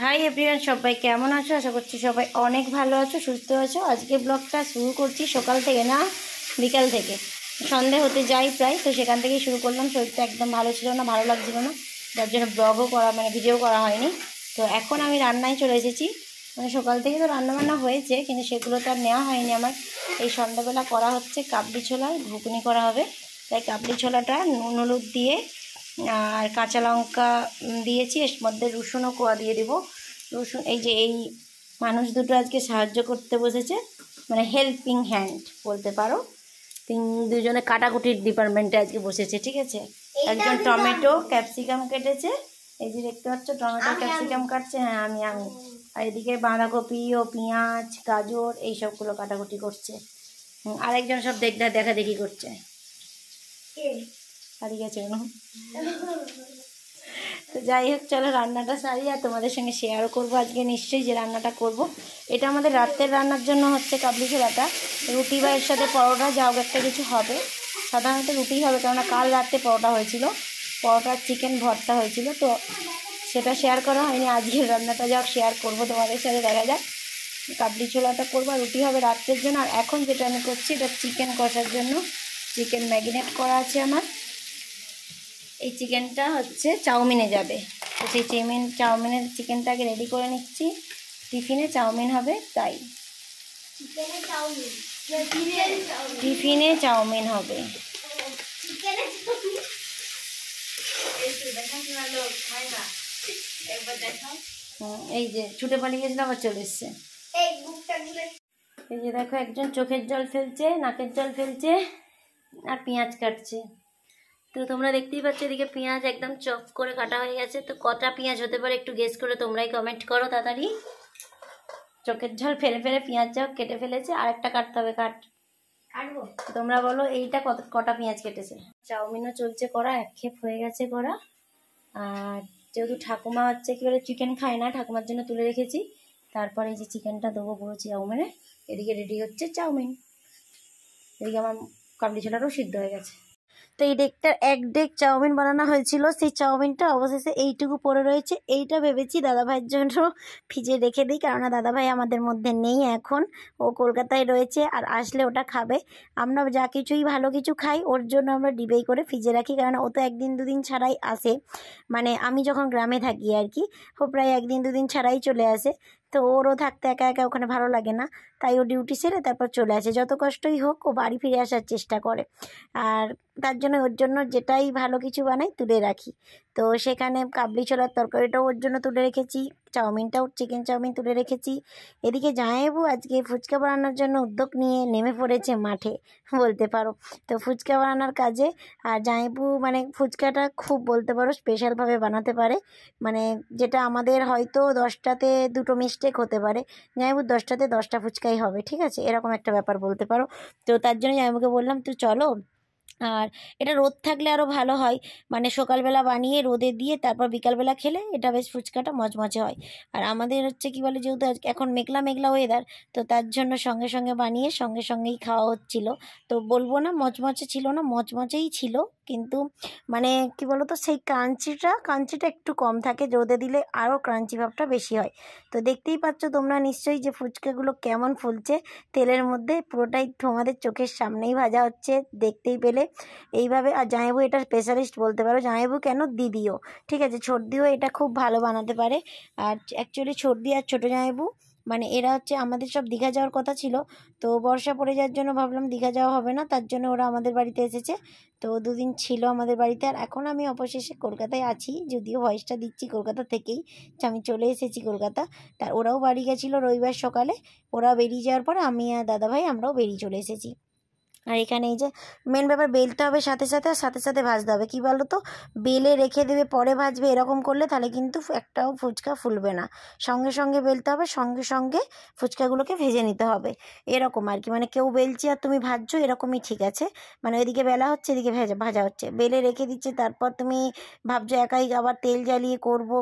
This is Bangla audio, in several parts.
হাই এভরিওয়ান, সবাই কেমন আছো? আশা করছি সবাই অনেক ভালো আছো, সুস্থ আছো। আজকে ব্লগটা শুরু করছি সকাল থেকে, না বিকাল থেকে, সন্ধে হতে যাই প্রায়। তো সেখান থেকেই শুরু করলাম। শরীরটা একদম ভালো ছিল না, ভালো লাগছিল না, যার জন্য ব্লগও করা ভিডিও করা হয়নি। তো এখন আমি রান্নায় চলে এসেছি। সকাল থেকে তো রান্নাবান্না হয়েছে, কিন্তু সেগুলো তো আর নেওয়া হয়নি আমার। এই সন্ধ্যাবেলা করা হচ্ছে কাবলি ছোলার ঘুগনি করা হবে। তাই কাবলি ছোলাটা নুন হলুদ দিয়ে আর কাঁচা লঙ্কা দিয়েছি, এর মধ্যে রসুনও কোয়া দিয়ে দেবো। রসুন, এই মানুষ দুটো আজকে সাহায্য করতে বসেছে, হেল্পিং হ্যান্ড বলতে পারো। দুজনে কাটাকুটির ডিপার্টমেন্টে আজকে বসেছে, ঠিক আছে। একজন টমেটো ক্যাপসিকাম কেটেছে, এই যে দেখতে পাচ্ছ টমেটো ক্যাপসিকাম কাটছে। হ্যাঁ, আমি আর এদিকে বাঁধাকপি ও পেঁয়াজ গাজর এইসবগুলো কাটাকুটি করছে। আরেকজন সব দেখা দেখি করছে। হারিয়ে গেছে তো যাই হোক, চলো রান্নাটা সারি আর তোমাদের সঙ্গে শেয়ারও করবো আজকে নিশ্চয়ই যে রান্নাটা করব। এটা আমাদের রাতের রান্নার জন্য হচ্ছে কাবলি ছোলাটা। রুটি বা এর সাথে পরোটা যাও একটা কিছু হবে, সাধারণত রুটি হবে, কেননা কাল রাতে পরোটা হয়েছিল, পরোটার চিকেন ভর্তা হয়েছিল, তো সেটা শেয়ার করা হয়নি। আজকের রান্নাটা যাও শেয়ার করব তোমাদের সাথে। দেখা যাক, কাবলি ছোলাটা করবো, রুটি হবে রাত্রের জন্য। আর এখন যেটা আমি করছি, এটা চিকেন কষার জন্য চিকেন ম্যারিনেট করা আছে আমার। এই চিকেনটা হচ্ছে চাউমিনে যাবে, তো সেই চাউমিনের চিকেনটাকে রেডি করে নিচ্ছি। টিফিনে চাউমিন হবে, তাই টিফিনে চাউমিন হবে। এই যে ছুটে পালিয়ে গেছিল, আবার চলে এসছে। এই যে দেখো, একজন চোখের জল ফেলছে, নাকের জল ফেলছে, আর পেঁয়াজ কাটছে। তো তোমরা দেখতেই পাচ্ছ, এদিকে পেঁয়াজ একদম চপ করে কাটা হয়ে গেছে। তো কটা পেঁয়াজ হতে পারে একটু গেস করে তোমরাই কমেন্ট করো তাড়াতাড়ি। চোখের জল ফেলে ফেলে পেঁয়াজ যাও কেটে ফেলেছে, আর একটা কাটতে হবে। কাটবো, তোমরা বলো এইটা কটা পেঁয়াজ কেটেছে। চাউমিনও চলছে করা, একক্ষেপ হয়ে গেছে করা। আর যেহেতু ঠাকুমা হচ্ছে কি বলে চিকেন খায় না, ঠাকুমার জন্য তুলে রেখেছি। তারপরে এই যে চিকেনটা দেবো পুরো চাউমিনে। এদিকে রেডি হচ্ছে চাউমিন, এদিকে আমার কাবলি ছোলাটাও সিদ্ধ হয়ে গেছে। তো এই এক ডেক চাউমিন বানানো হয়েছিল, সেই চাউমিনটা অবশেষে এইটুকু পড়ে রয়েছে। এইটা ভেবেছি দাদাভাইয়ের জন্য ফ্রিজে রেখে দিই, কেননা দাদাভাই আমাদের মধ্যে নেই এখন, ও কলকাতায় রয়েছে, আর আসলে ওটা খাবে। আমরা যা কিছুই ভালো কিছু খাই ওর জন্য আমরা ডিবেই করে ফ্রিজে রাখি, কারণ ও তো একদিন দুদিন ছাড়াই আসে। আমি যখন গ্রামে থাকি আর কি, ও প্রায় একদিন দুদিন ছাড়াই চলে আসে। তো ওরও থাকতে একা একা ওখানে ভালো লাগে না, তাই ও ডিউটি সেরে তারপর চলে আসে। যত কষ্টই হোক ও বাড়ি ফিরে আসার চেষ্টা করে, আর তার জন্য ওর জন্য যেটাই ভালো কিছু বানাই তুলে রাখি। তো সেখানে কাবলি ছোলার তরকারিটাও ওর জন্য তুলে রেখেছি, চাউমিনটাও চিকেন চাউমিন তুলে রেখেছি। এদিকে জামাইবাবু আজকে ফুচকা বানানোর জন্য উদ্যোগ নিয়ে নেমে পড়েছে মাঠে বলতে পারো। তো ফুচকা বানানোর কাজে, আর জামাইবাবু ফুচকাটা খুব বলতে পারো স্পেশালভাবে বানাতে পারে, যেটা আমাদের হয়তো 10টাতে 2টো মিস্টেক হতে পারে, জামাইবাবুর 10টাতে 10টা ফুচকাই হবে, ঠিক আছে, এরকম একটা ব্যাপার বলতে পারো। তো তার জন্য জামাইবাবুকে বললাম তো চলো। আর এটা রোদ থাকলে আরও ভালো হয়, সকালবেলা বানিয়ে রোদে দিয়ে তারপর বিকালবেলা খেলে এটা বেশ ফুচকাটা মজমজে হয়। আর আমাদের হচ্ছে কি বলে, যেহেতু এখন মেঘলা মেঘলা ওয়েদার, তো তার জন্য সঙ্গে সঙ্গে বানিয়ে সঙ্গে সঙ্গেই খাওয়া হচ্ছিল। তো বলবো না মচমচে ছিল না, মচমচেই ছিল, কিন্তু কি বলতো, সেই ক্রাঞ্চিটা একটু কম থাকে, রোদে দিলে আরও ক্রাঞ্চি ভাবটা বেশি হয়। তো দেখতেই পাচ্ছ তোমরা নিশ্চয়ই যে ফুচকাগুলো কেমন ফুলছে তেলের মধ্যে, পুরোটাই তোমাদের চোখের সামনেই ভাজা হচ্ছে, দেখতেই পেলে এইভাবে। আর জামাইবাবু এটা স্পেশালিস্ট বলতে পারো, জামাইবাবু কেন দিদিও, ঠিক আছে, ছোটদিও এটা খুব ভালো বানাতে পারে। আর অ্যাকচুয়ালি ছোটদি আর ছোটো জামাইবাবু এরা হচ্ছে, আমাদের সব দীঘা যাওয়ার কথা ছিল, তো বর্ষা পড়ে যাওয়ার জন্য ভাবলাম দীঘা যাওয়া হবে না, তার জন্য ওরা আমাদের বাড়িতে এসেছে। তো 2 দিন ছিল আমাদের বাড়িতে। আর এখন আমি অবশেষে কলকাতায় আছি, যদিও ভয়েসটা দিচ্ছি কলকাতা থেকেই, আমি চলে এসেছি কলকাতা। তার ওরাও বাড়ি গেছিলো রবিবার সকালে, ওরা বেরিয়ে যাওয়ার পরে আমি আর দাদাভাই আমরাও বেরিয়ে চলে এসেছি। আর এখানে এই যে মেন ব্যাপার, বেলতে হবে সাথে সাথে, আর সাথে সাথে ভাজতে হবে। কী বলো তো, বেলে রেখে দেবে পরে ভাজবে এরকম করলে তাহলে কিন্তু একটাও ফুচকা ফুলবে না। সঙ্গে সঙ্গে বেলতে হবে, সঙ্গে সঙ্গে ফুচকাগুলোকে ভেজে নিতে হবে, এরকম আর কি। কেউ বেলছে আর তুমি ভাজছো, এরকমই ঠিক আছে। ওইদিকে বেলা হচ্ছে, এদিকে ভাজা হচ্ছে, বেলে রেখে দিচ্ছে, তারপর তুমি ভাবছো একাই আবার তেল জ্বালিয়ে করবো,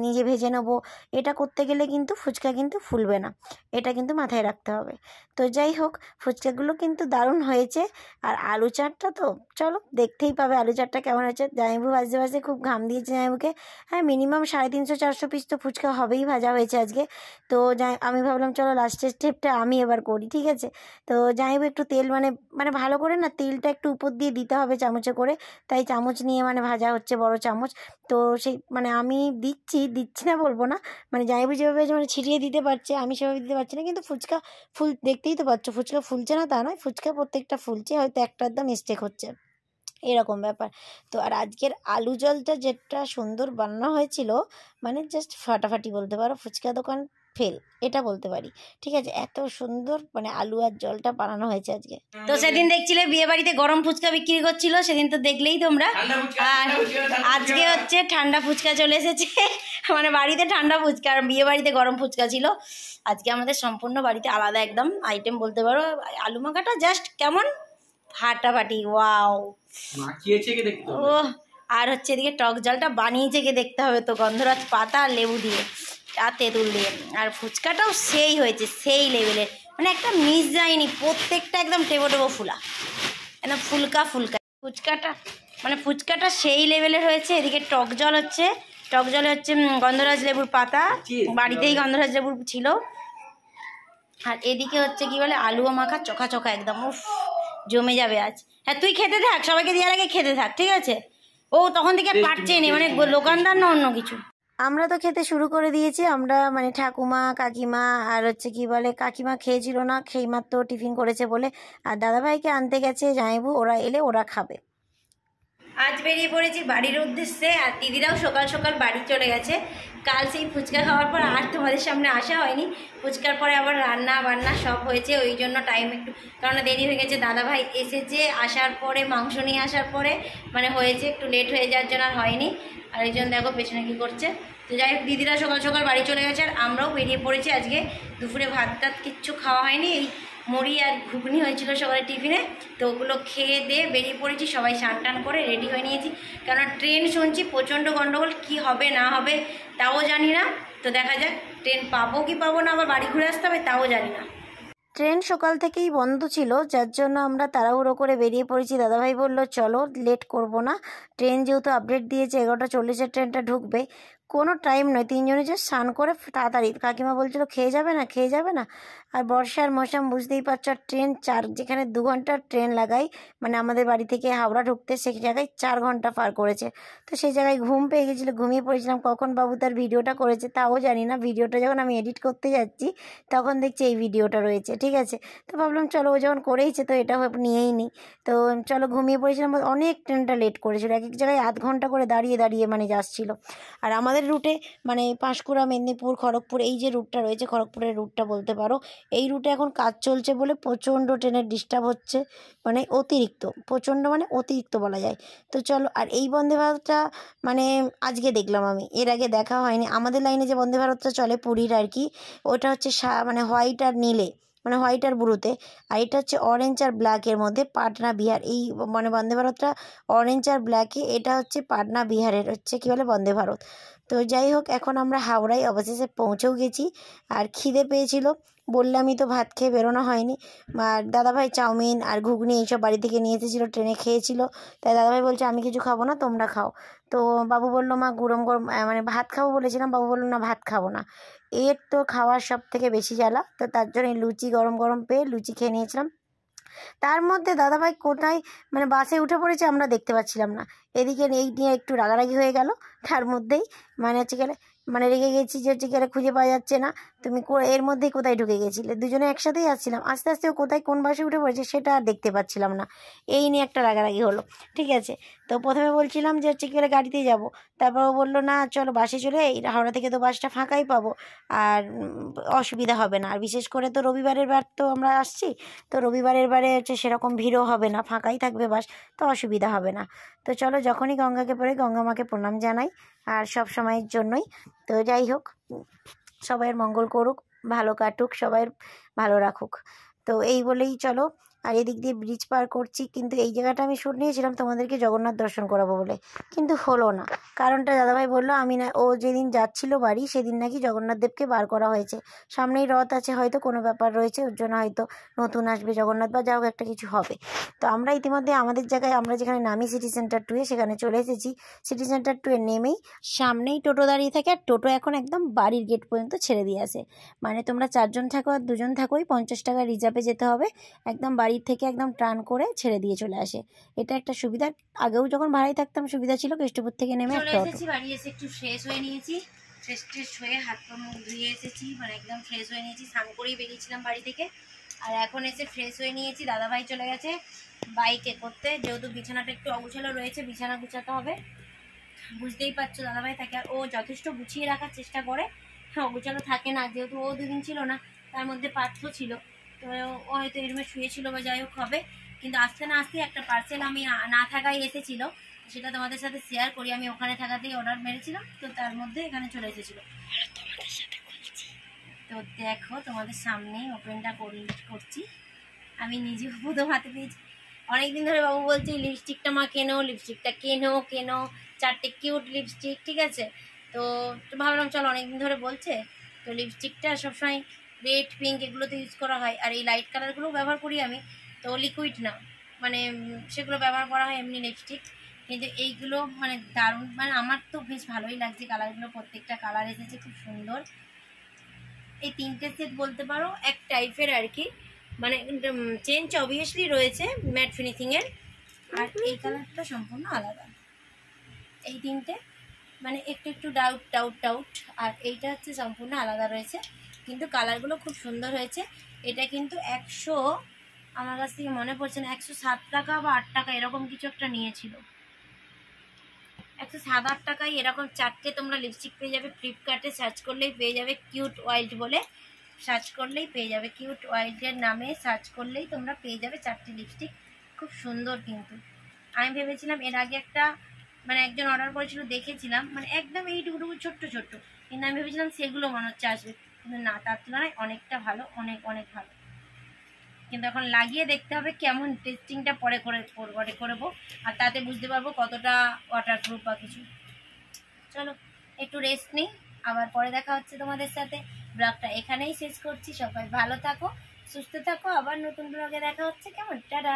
নিজে ভেজে নেবো, এটা করতে গেলে কিন্তু ফুচকা কিন্তু ফুলবে না, এটা কিন্তু মাথায় রাখতে হবে। তো যাই হোক, ফুচকাগুলো কিন্তু দারুণ হয়েছে। হয়েছে। আর আলু চাটটা তো চলো দেখতেই পাবে আলু চাটটা কেমন হয়েছে। জামাইবাবু ভাজতে ভাজতে খুব ঘাম দিয়েছে জামাইবাবুকে। হ্যাঁ, মিনিমাম 350-400 পিস তো ফুচকা হবেই ভাজা হয়েছে আজকে। তো আমি ভাবলাম চলো লাস্টের স্টেপটা আমি এবার করি, ঠিক আছে। তো জামাইবাবু একটু তেল মানে ভালো করে না তেলটা একটু উপর দিয়ে দিতে হবে চামচে করে, তাই চামচ নিয়ে মানে ভাজা হচ্ছে, বড় চামচ। তো সেই মানে আমি দিচ্ছি না বলবো না, মানে জামাইবাবু যেভাবে মানে ছিটিয়ে দিতে পারছে আমি সেভাবে দিতে পারছি না, কিন্তু ফুচকা দেখতেই তো পাচ্ছ ফুচকা ফুলছে না তা নয়, ফুচকা প্রত্যেকটা ফুলছে, হয়তো একটা আধটা মিস্টেক হচ্ছে, এরকম ব্যাপার। তো আর আজকের আলু জলটা যেটা সুন্দর বানানো হয়েছিল, মানে জাস্ট ফাটাফাটি বলতে পারো, ফুচকা দোকান ফেল এটা বলতে পারি, ঠিক আছে। এত সুন্দর মানে আলু আর জলটা বানানো হয়েছে আজকে। তো সেদিন দেখছিলে বিয়ে বাড়িতে গরম ফুচকা বিক্রি করছিল, সেদিন তো দেখলেই তোমরা। আর আজকে হচ্ছে ঠান্ডা ফুচকা চলে এসেছে, মানে বাড়িতে ঠান্ডা ফুচকা আর বিয়ে বাড়িতে গরম ফুচকা ছিল। আজকে আমাদের সম্পূর্ণ বাড়িতে আলাদা একদম আইটেম বলতে পারো। আলু মাখাটা জাস্ট কেমন ফাটাফাটি, ওয়াও। ও আর হচ্ছে এদিকে টক জলটা বানিয়েছে কে দেখতে হবে তো, গন্ধরাজ পাতা আর লেবু দিয়ে আর তেঁতুল দিয়ে। আর ফুচকাটাও সেই হয়েছে, সেই লেভেলের, মানে একটা মিস যায়নি, প্রত্যেকটা একদম টেবো ফুলা, একদম ফুলকা ফুচকাটা সেই লেভেলের হয়েছে। এদিকে টক জল হচ্ছে গন্ধরাজ লেবুর পাতা, বাড়িতেই গন্ধরাজ লেবু ছিল। আর এদিকে হচ্ছে কি বলে আলুও মাখা চোখা একদম, উফ জমে যাবে আজ। হ্যাঁ তুই খেতে থাক, সবাইকে দেওয়ার আগে খেতে থাক, ঠিক আছে। ও তখন থেকে পারছে নি, মানে দোকানদার না অন্য কিছু। আমরা তো খেতে শুরু করে দিয়েছি, আমরা মানে ঠাকুমা কাকিমা আর হচ্ছে কি বলে কাকিমা খেয়েছিল না, খেয়ে মাত্র টিফিন করেছে বলে, আর দাদাভাইকে আনতে গেছে জামাইবাবু, ওরা এলে ওরা খাবে। আজ বেরিয়ে পড়েছি বাড়ির উদ্দেশ্যে, আর দিদিরাও সকাল সকাল বাড়ি চলে গেছে। কাল সেই ফুচকা খাওয়ার পর আর তোমাদের সামনে আসা হয়নি, ফুচকার পরে আবার রান্না বান্না সব হয়েছে, ওই জন্য টাইম একটু কারণ দেরি হয়ে গেছে। দাদাভাই এসেছে, আসার পরে মাংস নিয়ে আসার পরে মানে হয়েছে একটু লেট হয়ে যাওয়ার জন্য আর হয়নি। আর এই জন্য দেখো পেছনে কী করছে। তো যাই হোক দিদিরা সকাল সকাল বাড়ি চলে গেছে, আর আমরাও বেরিয়ে পড়েছি। আজকে দুপুরে ভাত টাত কিচ্ছু খাওয়া হয়নি, এই মুড়ি আর ঘুগনি হয়েছিল সকালে টিফিনে, তো ওগুলো খেয়ে দিয়ে বেরিয়ে পড়েছি। সবাই স্নান টান করে রেডি হয়ে নিয়েছি, কারণ ট্রেন শুনছি প্রচণ্ড গণ্ডগোল, কি হবে না হবে তাও জানি না। তো দেখা যাক ট্রেন পাবো কি পাবো না, আবার বাড়ি ঘুরে আসতে হবে তাও জানি না। ট্রেন সকাল থেকেই বন্ধ ছিল, যার জন্য আমরা তাড়াহুড়ো করে বেরিয়ে পড়েছি। দাদাভাই বলল চলো লেট করব না, ট্রেন যেহেতু আপডেট দিয়েছে 11:40-এর ট্রেনটা ঢুকবে, কোনো টাইম নয়, তিনজনে যে স্নান করে তাড়াতাড়ি। কাকিমা বলছিল খেয়ে যাবে না। আর বর্ষার মৌসুম বুঝতেই পারছো, আর ট্রেন যেখানে 2 ঘন্টার ট্রেন লাগাই মানে আমাদের বাড়ি থেকে হাওড়া ঢুকতে, সেই জায়গায় 4 ঘন্টা পার করেছে। তো সেই জায়গায় ঘুম পেয়ে গেছিলো, ঘুমিয়ে পড়েছিলাম। কখন বাবু তার ভিডিওটা করেছে তাও জানি না, ভিডিওটা যখন আমি এডিট করতে যাচ্ছি তখন দেখছি এই ভিডিওটা রয়েছে, ঠিক আছে। তো ভাবলাম চলো ও যখন করেইছে তো এটা নিয়েই নিই। তো চলো ঘুমিয়ে পড়েছিলাম, অনেক ট্রেনটা লেট করেছিল, এক জায়গায় আধ ঘন্টা করে দাঁড়িয়ে মানে যাচ্ছিল। আর আমাদের রুটে মানে পাঁশকুড়া মেদিনীপুর খড়গপুর এই যে রুটটা রয়েছে, খড়গপুরের রুটটা বলতে পারো, এই রুটে এখন কাজ চলছে বলে প্রচণ্ড ট্রেনের ডিস্টার্ব হচ্ছে, মানে প্রচণ্ড মানে অতিরিক্ত বলা যায়। তো চলো, আর এই বন্দে ভারতটা মানে আজকে দেখলাম আমি, এর আগে দেখা হয়নি। আমাদের লাইনে যে বন্দে ভারতটা চলে পুরীর আর কি, ওটা হচ্ছে মানে হোয়াইট আর নীলে, মানে হোয়াইট আর ব্লুতে, আর এটা হচ্ছে অরেঞ্জ আর ব্ল্যাকের মধ্যে পাটনা বিহার। এই মানে বন্দে ভারতটা অরেঞ্জ আর ব্ল্যাকে, এটা হচ্ছে পাটনা বিহারের হচ্ছে কী বলে বন্দে ভারত। তো যাই হোক এখন আমরা হাওড়ায় অবশেষে পৌঁছেও গেছি, আর খিদে পেয়েছিল, বললামই তো ভাত খেয়ে বেরোনো হয়নি। আর দাদাভাই চাউমিন আর ঘুগনি এইসব বাড়ি থেকে নিয়ে এসেছিলো, ট্রেনে খেয়েছিল। তাই দাদাভাই বলছে আমি কিছু খাবো না, তোমরা খাও। তো বাবু বললো মা গরম মানে ভাত খাবো বলেছিলাম, বাবু বললো না ভাত খাবো না, এর তো খাওয়ার সব থেকে বেশি জ্বালা। তো তার জন্য লুচি গরম পেয়ে লুচি খেয়ে নিয়েছিলাম। তার মধ্যে দাদাভাই কোথায় মানে বাসে উঠে পড়েছে আমরা দেখতে পাচ্ছিলাম না, এদিকে এই নিয়ে একটু রাগারাগি হয়ে গেল। তার মধ্যেই মানে হচ্ছে গেলে মানে রেগে গেছি যে হচ্ছে গেলে খুঁজে পাওয়া যাচ্ছে না, তুমি এর মধ্যেই কোথায় ঢুকে গেছিলে। দুজনে একসাথেই আসছিলাম, আস্তে আস্তে ও কোথায় কোন বাসে উঠে পড়েছে সেটা আর দেখতে পাচ্ছিলাম না, এই নিয়ে একটা রাগারাগি হলো, ঠিক আছে। তো প্রথমে বলছিলাম যে হচ্ছে কি বলে গাড়িতেই যাবো, তারপর ও বললো না চলো বাসে চলে, এই হাওড়া থেকে তো বাসটা ফাঁকাই পাবো, আর অসুবিধা হবে না। আর বিশেষ করে তো রবিবারের বার তো আমরা আসছি, তো রবিবারের বারে হচ্ছে সেরকম ভিড়ও হবে না, ফাঁকাই থাকবে বাস, তো অসুবিধা হবে না। তো চলো যখনই গঙ্গাকে পড়ে গঙ্গা মাকে প্রণাম জানাই, আর সব সময়ের জন্যই। তো যাই হোক সবাইয়ের মঙ্গল করুক, ভালো কাটুক, সবাই ভালো রাখুক। তো এই বলেই চলো আর এদিক দিয়ে ব্রিজ পার করছি। কিন্তু এই জায়গাটা আমি শুট নিয়েছিলাম তোমাদেরকে জগন্নাথ দর্শন করাবো বলে, কিন্তু হলো না। কারণটা দাদাভাই বললো আমি না, ও যেদিন যাচ্ছিল বাড়ি সেদিন নাকি জগন্নাথ দেবকে বার করা হয়েছে, সামনেই রথ আছে, হয়তো কোনো ব্যাপার রয়েছে, ওর জন্য হয়তো নতুন আসবে জগন্নাথ বা যা হোক একটা কিছু হবে। তো আমরা ইতিমধ্যে আমাদের জায়গায়, আমরা যেখানে নামি সিটি সেন্টার 2-এ, সেখানে চলে এসেছি। সিটি সেন্টার 2-এ নেমেই সামনেই টোটো দাঁড়িয়ে থাকে, আর টোটো এখন একদম বাড়ির গেট পর্যন্ত ছেড়ে দিয়ে আসে। মানে তোমরা 4 জন থাকো আর 2 জন থাকোই 50 টাকা রিজার্ভে যেতে হবে, একদম বাড়ির থেকে একদম টার্ন করে ছেড়ে দিয়ে চলে আসে। এটা একটা সুবিধা। আগেও যখন ভাড়ায় থাকতাম সুবিধা ছিল, কেষ্টপুর থেকে নেমে একটা অটো। বাড়ি এসে একটু ফ্রেশ হয়ে নিয়েছি, ফ্রেশ হয়ে হাত পা মুখ ধুয়ে এসেছি, মানে একদম ফ্রেশ হয়ে নিয়েছি, স্নান করেই বেরিয়েছিলাম বাড়ি থেকে। আর এখন এসে ফ্রেশ হয়ে নিয়েছি, দাদাভাই চলে গেছে বাইকে করতে, যেহেতু বিছানাটা একটু অগুছালো রয়েছে, বিছানা গুছাতে হবে। বুঝতেই পারছো দাদাভাই থাকে, আর ও যথেষ্ট গুছিয়ে রাখার চেষ্টা করে, হ্যাঁ অগুছালো থাকে না, যেহেতু ও 2 দিন ছিল না, তার মধ্যে পার্থ ছিল, তো ও হয়তো এই রুমে শুয়েছিল বা যাই হোক হবে। কিন্তু আসতে না আসতে একটা পার্সেল আমি না থাকায় এসেছিল, সেটা তোমাদের সাথে শেয়ার করি। আমি ওখানে থাকাতেই অর্ডার মেরেছিলাম, তো তার মধ্যে এখানে চলে এসেছিলো। তো দেখো তোমাদের সামনেই ওপেনটা করছি। আমি নিজে প্রথম হাতে পেয়েছি। অনেকদিন ধরে বাবু বলছি লিপস্টিকটা মা কেনো, লিপস্টিকটা কেনো 4টে কিউট লিপস্টিক, ঠিক আছে। তো ভাবলাম চলো, অনেকদিন ধরে বলছে, তো লিপস্টিকটা সবসময় রেড পিঙ্ক এগুলো তো ইউজ করা হয়, আর এই লাইট কালারগুলো ব্যবহার করি আমি, তো লিকুইড না, মানে সেগুলো ব্যবহার করা হয় এমনি লিপস্টিক। কিন্তু এইগুলো মানে দারুণ, মানে আমার তো বেশ ভালোই লাগছে কালারগুলো, প্রত্যেকটা কালার এসেছে খুব সুন্দর। এই 3টে সেট বলতে পারো এক টাইপের আর কি, মানে চেঞ্জ অবভিয়াসলি রয়েছে ম্যাট ফিনিশিংয়ের, আর এই কালারটা সম্পূর্ণ আলাদা। এই 3টে মানে একটু ডাউট, আর এইটা হচ্ছে সম্পূর্ণ আলাদা রয়েছে, কিন্তু কালারগুলো খুব সুন্দর হয়েছে। এটা কিন্তু 100, আমার কাছ থেকে মনে পড়ছে না, 107 টাকা বা 8 টাকা এরকম কিছু একটা নিয়েছিল। 107-8 টাকায় এরকম 4টে তোমরা লিপস্টিক পেয়ে যাবে। ফ্লিপকার্টে সার্চ করলেই পেয়ে যাবে, কিউট ওয়াইল্ড বলে সার্চ করলেই পেয়ে যাবে, কিউট ওয়াইল্ডের নামে সার্চ করলেই তোমরা পেয়ে যাবে 4টে লিপস্টিক। খুব সুন্দর। কিন্তু আমি ভেবেছিলাম এর আগে একটা, মানে একজন অর্ডার করেছিল দেখেছিলাম, মানে একদম এইটুকু ছোট্ট, কিন্তু আমি ভেবেছিলাম সেগুলো মনে হচ্ছে আসবে, কিন্তু না, তার তুলনায় অনেকটা ভালো, অনেক ভালো। কিন্তু এখন লাগিয়ে দেখতে হবে কেমন, টেস্টিংটা পরে করবো, আর তাতে বুঝতে পারবো কতটা ওয়াটারপ্রুফ বা কিছু। চলো একটু রেস্ট নিই, আবার পরে দেখা হচ্ছে তোমাদের সাথে। ব্লগটা এখানেই শেষ করছি। সবাই ভালো থাকো, সুস্থ থাকো, আবার নতুন ব্লগে দেখা হচ্ছে। কেমন, টাটা।